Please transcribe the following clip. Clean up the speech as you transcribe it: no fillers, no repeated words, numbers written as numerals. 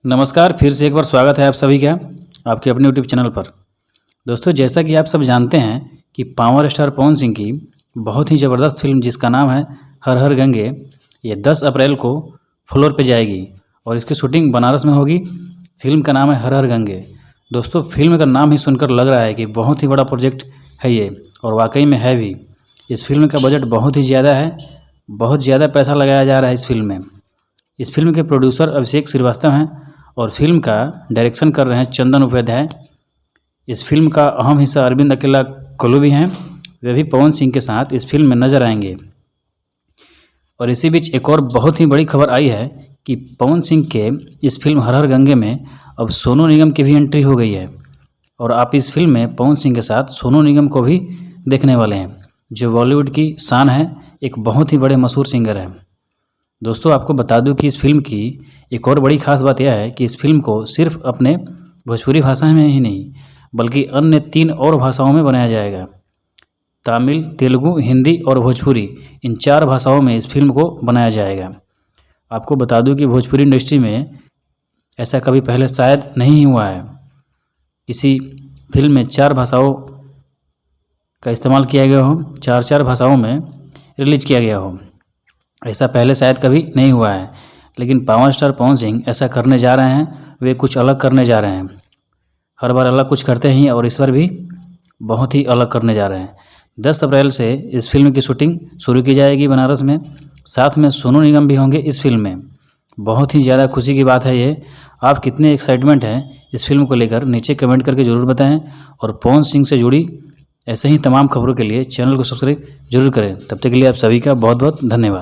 नमस्कार, फिर से एक बार स्वागत है आप सभी का आपके अपने यूट्यूब चैनल पर। दोस्तों, जैसा कि आप सब जानते हैं कि पावर स्टार पवन सिंह की बहुत ही ज़बरदस्त फिल्म जिसका नाम है हर हर गंगे, ये 10 अप्रैल को फ्लोर पे जाएगी और इसकी शूटिंग बनारस में होगी। फिल्म का नाम है हर हर गंगे। दोस्तों, फिल्म का नाम ही सुनकर लग रहा है कि बहुत ही बड़ा प्रोजेक्ट है ये, और वाकई में है भी। इस फिल्म का बजट बहुत ही ज़्यादा है, बहुत ज़्यादा पैसा लगाया जा रहा है इस फिल्म में। इस फिल्म के प्रोड्यूसर अभिषेक श्रीवास्तव हैं और फिल्म का डायरेक्शन कर रहे हैं चंदन उपाध्याय। इस फिल्म का अहम हिस्सा अरविंद अकेला कोल्लू भी हैं, वे भी पवन सिंह के साथ इस फिल्म में नजर आएंगे। और इसी बीच एक और बहुत ही बड़ी खबर आई है कि पवन सिंह के इस फिल्म हर हर गंगे में अब सोनू निगम की भी एंट्री हो गई है, और आप इस फिल्म में पवन सिंह के साथ सोनू निगम को भी देखने वाले हैं, जो बॉलीवुड की शान है, एक बहुत ही बड़े मशहूर सिंगर हैं। दोस्तों, आपको बता दूं कि इस फिल्म की एक और बड़ी खास बात यह है कि इस फिल्म को सिर्फ अपने भोजपुरी भाषा में ही नहीं बल्कि अन्य 3 और भाषाओं में बनाया जाएगा। तमिल, तेलुगु, हिंदी और भोजपुरी, इन 4 भाषाओं में इस फिल्म को बनाया जाएगा। आपको बता दूं कि भोजपुरी इंडस्ट्री में ऐसा कभी पहले शायद नहीं हुआ है, किसी फिल्म में 4 भाषाओं का इस्तेमाल किया गया हो, 4 भाषाओं में रिलीज किया गया हो। ऐसा पहले शायद कभी नहीं हुआ है, लेकिन पावर स्टार पवन सिंह ऐसा करने जा रहे हैं। वे कुछ अलग करने जा रहे हैं, हर बार अलग कुछ करते हैं और इस बार भी बहुत ही अलग करने जा रहे हैं। 10 अप्रैल से इस फिल्म की शूटिंग शुरू की जाएगी बनारस में, साथ में सोनू निगम भी होंगे इस फिल्म में। बहुत ही ज़्यादा खुशी की बात है ये। आप कितने एक्साइटमेंट हैं इस फिल्म को लेकर, नीचे कमेंट करके ज़रूर बताएँ, और पवन सिंह से जुड़ी ऐसे ही तमाम खबरों के लिए चैनल को सब्सक्राइब जरूर करें। तब तक के लिए आप सभी का बहुत बहुत धन्यवाद।